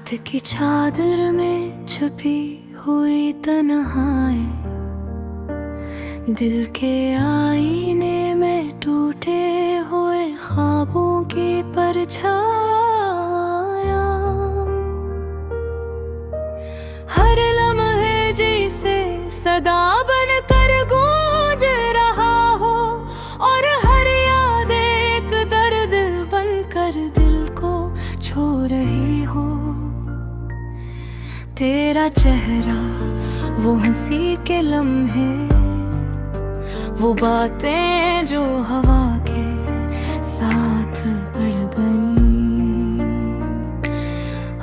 रात की चादर में छुपी हुई तन्हाई, दिल के आईने में टूटे हुए ख्वाबों की परछाया। हर लम्हे जैसे सदा बन कर गूंज रहा हो, और हर याद एक दर्द बनकर दिल को छू रही हो। तेरा चेहरा, वो हंसी के लम्हे, वो बातें जो हवा के साथ बढ़ गईं।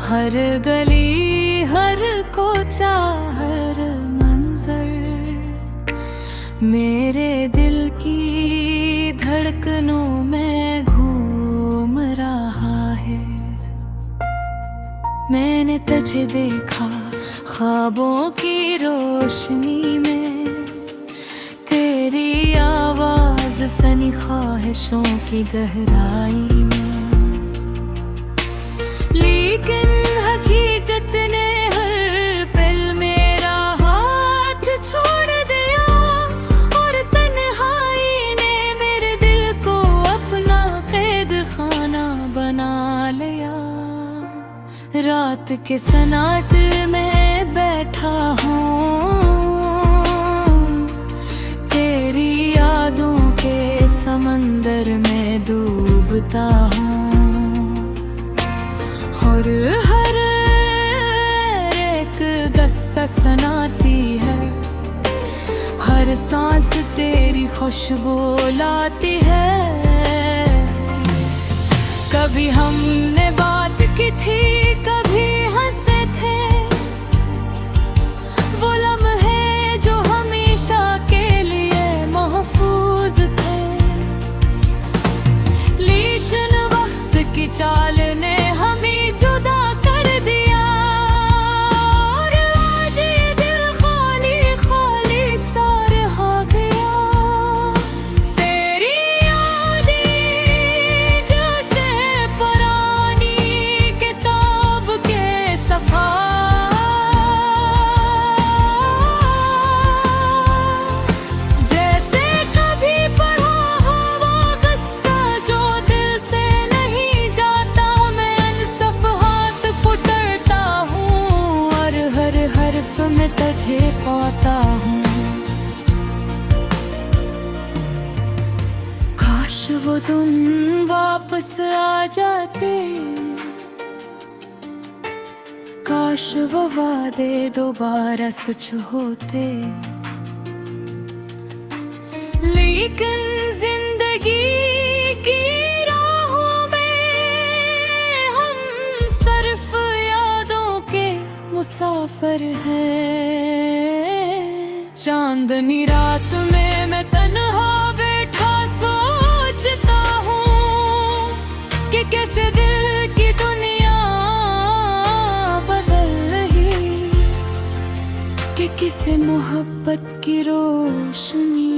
हर गली, हर कोचा, हर मंजर मेरे दिल की धड़कनों में घूम रहा है। मैंने तुझे देखा ख्वाबों की रोशनी में, तेरी आवाज सनी ख्वाहिशों की गहराई में। लेकिन हकीकत ने हर पल मेरा हाथ छोड़ दिया, और तन्हाई ने मेरे दिल को अपना कैद खाना बना लिया। रात के सन्नाटे में बैठा हूँ, तेरी यादों के समंदर में डूबता हूँ। और हर एक गस्सा सुनाती है, हर सांस तेरी खुशबू लाती है। कभी हमने बात की थी, कभी हंसे थे, वो लम्हे जो हमेशा के लिए महफूज थे। लेकिन वक्त की चाल ने हमें जुदा कर दिया, और आज ये दिल खाली खाली सा रह गया। तेरी यादें जैसे पुरानी किताब के सफ़ा, जैसे कभी पढ़ा हो वो किस्सा जो दिल से नहीं जाता। मैं इन सफ़हात को टरता हूँ, और हर हर्फ में तुझे पाता हूँ। काश वो दिन वापस आ जाते, काश वो वादे दोबारा सच होते। लेकिन जिंदगी की राहों में हम सिर्फ यादों के मुसाफिर हैं। चांदनी रात में मैं तन्हा बैठा सोचता हूँ कि कैसे दिल की दुनिया बदल रही, कि किसे मोहब्बत की रोशनी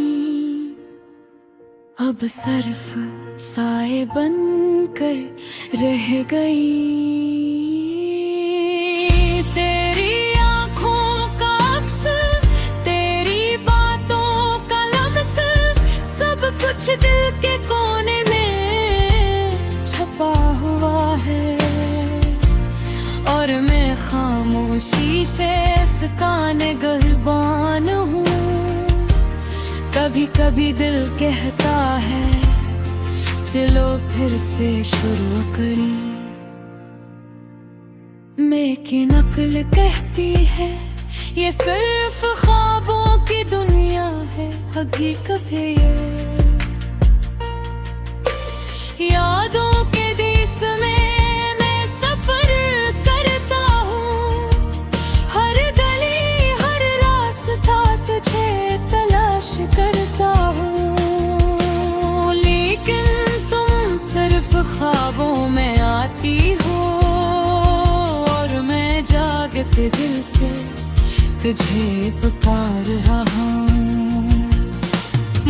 अब सिर्फ साए बनकर रह गई। तेरी आँखों का अक्स, तेरी बातों का लम्स, सब कुछ दिल के कोने में छपा हुआ है। और मैं खामोशी से इसका निगहबान हूँ। कभी कभी दिल कहता है, चलो फिर से शुरू करें। लेकिन अक्ल कहती है, ये सिर्फ ख्वाबों की दुनिया है। हकीकत है ये यादों के देश में मैं सफर करता हूँ। हर गली, हर रास्ता तुझे तलाश करता हूँ। लेकिन तुम सिर्फ ख्वाबों में आती हो, और मैं जागते दिल से तुझे पुकार रहा हूँ।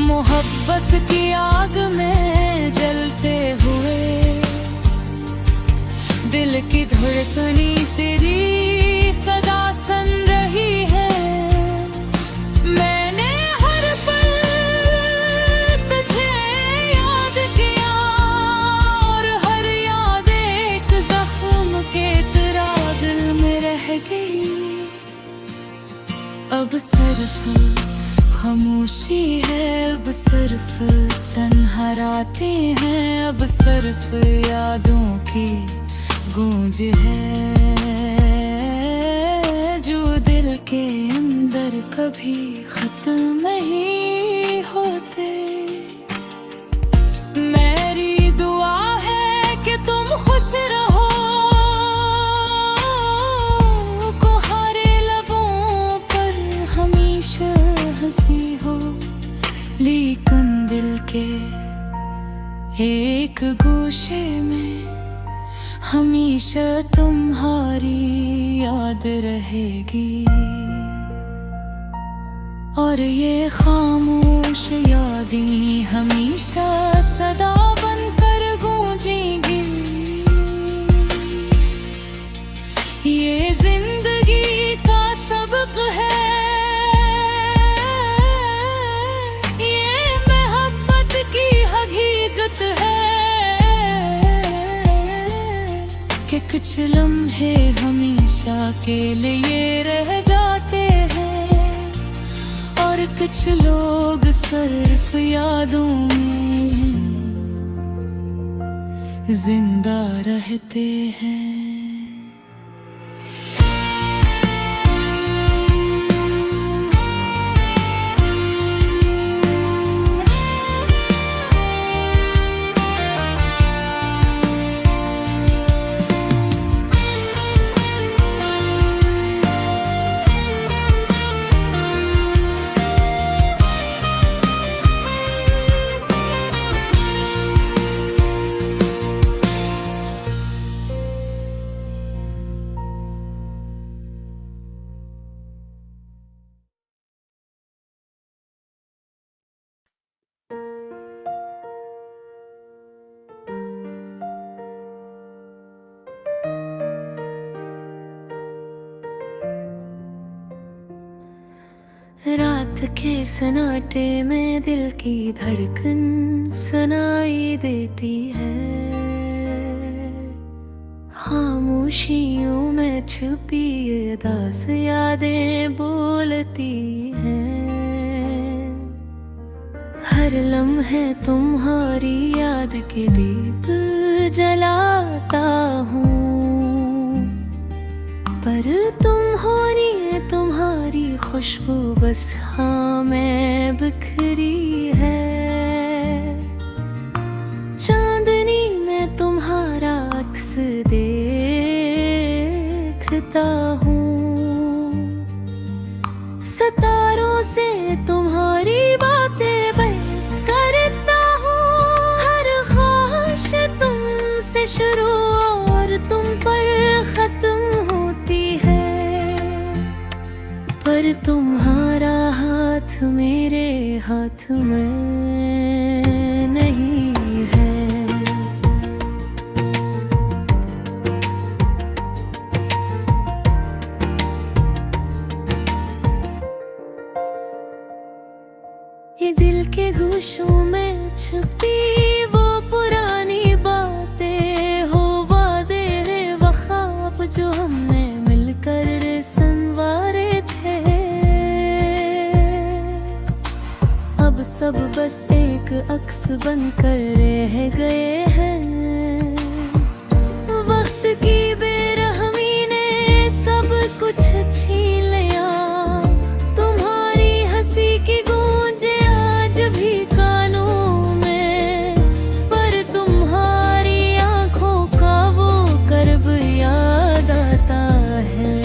मोहब्बत की आग में जलते हुए दिल की धड़कनी तेरी सदा सुन रही है। मैंने हर पल तुझे याद किया और हर याद एक जख्म के तरह दिल में रह गई। अब सिर्फ खामोशी है, अब सिर्फ तन्हा रातें हैं, अब सिर्फ यादों की गूंज है जो दिल के अंदर कभी खत्म नहीं होते। मेरी दुआ है कि तुम खुश रहो, तुम्हारे लबों पर हमेशा हंसी हो, लेकिन दिल के एक गोशे में हमेशा तुम्हारी याद रहेगी। और ये खामोश यादें हमेशा सदा बनकर गूंजेंगी। ये जिंदगी का सबक है, कि कुछ लम्हे हमेशा के लिए रह जाते हैं और कुछ लोग सिर्फ यादों में जिंदा रहते हैं। रात के सन्नाटे में दिल की धड़कन सुनाई देती है। खामोशियों में छुपी ये दास यादें बोलती हैं। हर लम्हे तुम्हारी याद के दीप जलाता हूँ, पर तुम्हारी खुशबू बस हाँ में बिखरी है। चांदनी में तुम्हारा अक्स देखता हूँ, सितारों से तुम्हारी बातें बयां करता हूँ। हर ख्वाहिश तुमसे शुरू और तुम पर खत्म होती है, पर तुम्हारा हाथ मेरे हाथ में नहीं है। ये दिल के गोशों में छुपी वो पुरानी बातें हो, वादे व ख्वाब जो हमने मिलकर संवारे थे। अब सब बस एक अक्स बनकर रह गए हैं। वक्त की बेरहमी ने सब कुछ छीन लिया। तुम्हारी हंसी की गूंजे आज भी कानों में, पर तुम्हारी आंखों का वो कर्ब याद आता है।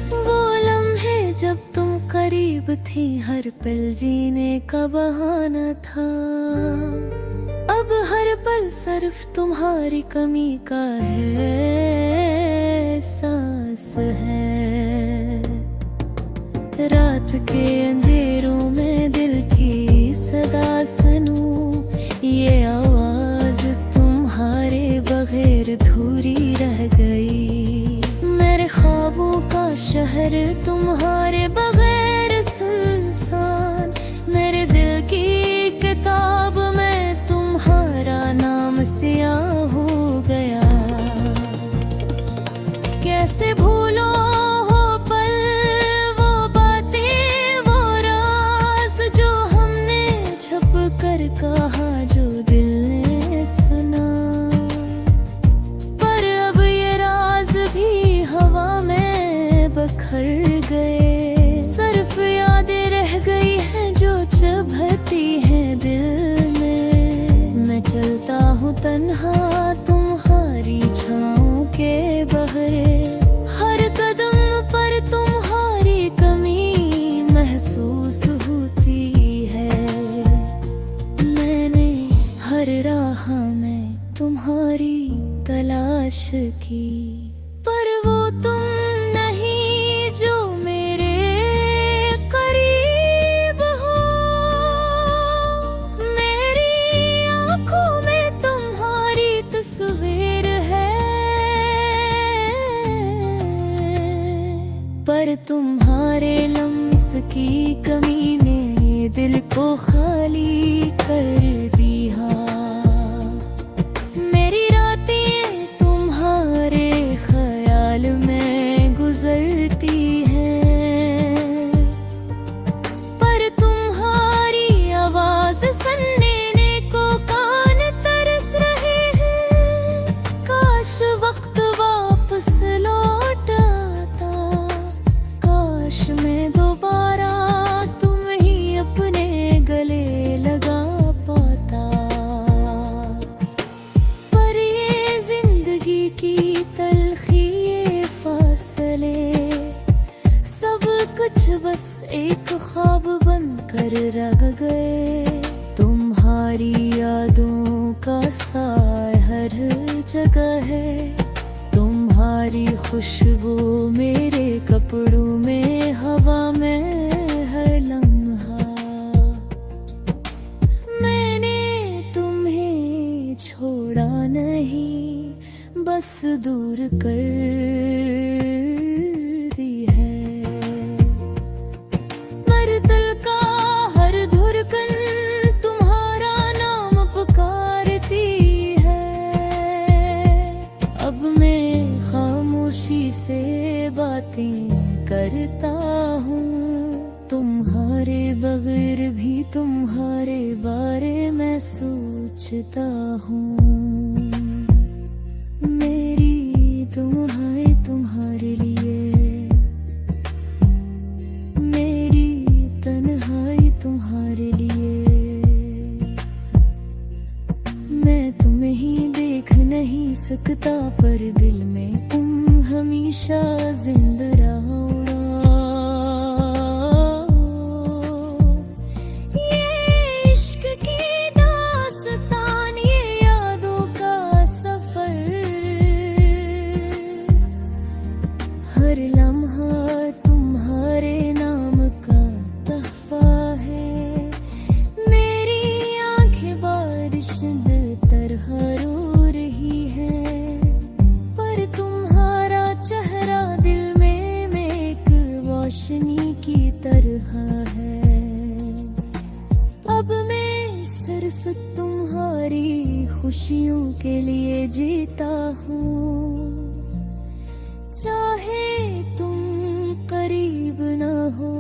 वो लम्हे जब तुम करीब थी, हर पल जीने का बहाना था। अब हर पल सिर्फ तुम्हारी कमी का है एहसास है। रात के अंधेरों में दिल की सदा सुनूं, ये आवाज तुम्हारे बगैर धो अधूरी रह गई। मेरे ख्वाबों का शहर तुम्हारे बगैर सुनसान, मेरे दिल की किताब में तुम्हारा नाम सियाह हो गया। कैसे भूलो हो पल वो बातें, वो राज जो हमने छुप कर कहा, जो दिल ने सुना। पर अब ये राज भी हवा में बखर गए, सिर्फ यादें रह गई हैं जो चुभती हैं दिल में। मैं चलता हूँ तन्हा तुम्हारी छाँव के बहरे, हर कदम पर तुम्हारी कमी महसूस होती है। मैंने हर राह में तुम्हारी तलाश की, पर वो तुम नहीं जो मेरे करीब हो। मेरी आँखों में तुम्हारी तस्वीर है, पर तुम्हारे लम्स की कमी ने दिल को खाली कर दिया। मेरी रातें तुम्हारे ख्याल में गुजरती हैं, पर तुम्हारी आवाज सुनने को कान तरस रहे हैं। काश वक्त वापस लौट आता, काश मैं दोबारा तुम ही अपने गले लगा पाता। पर ये जिंदगी की तलखी, ये फासले, सब कुछ बस एक ख्वाब बनकर रह गए। तुम्हारी यादों का साया हर जगह है, तुम्हारी खुशबू मेरे कपड़ों में, हवा में हर लम्हा। मैंने तुम्हें छोड़ा नहीं, बस दूर कर दी है। पर दिल का हर धड़कन तुम्हारा नाम पुकारती है। अब मैं खामोशी से बातें करता हूँ, तुम्हारे बगैर भी तुम्हारे बारे में सोचता हूँ। मेरी दुआएं तुम्हारे लिए, मेरी तन्हाई तुम्हारे लिए। मैं तुम्हें ही देख नहीं सकता, पर दिल में तुम हमेशा जिंदा रहो। ये इश्क की दास्तान, ये यादों का सफर, हर लम्हा तुम्हारे नाम का तहफा है। मेरी आंखें बारिश तरह रो रही है, पर तुम्हारा चेहरा दिल में एक रोशनी की तरह है। अब मैं सिर्फ तुम्हारी खुशियों के लिए जीता हूँ, चाहे तुम करीब न हो,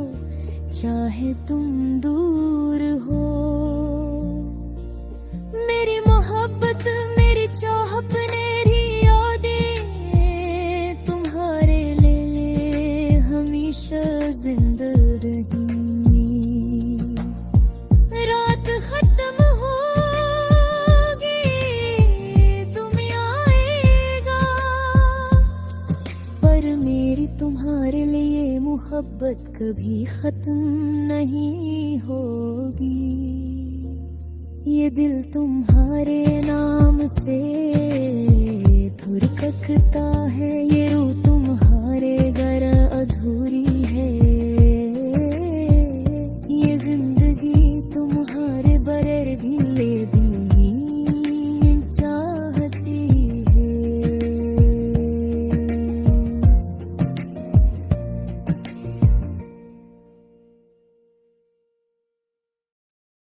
चाहे तुम दूर हो। मेरी मोहब्बत, मेरी चाहत, मेरी यादें तुम्हारे लिए हमेशा जिंदा रही। रात खत्म होगी, तुम आएगा, पर मेरी तुम्हारे लिए मोहब्बत कभी खत्म नहीं होगी। ये दिल तुम्हारे नाम से धुरकता है, ये रूह तुम्हारे घर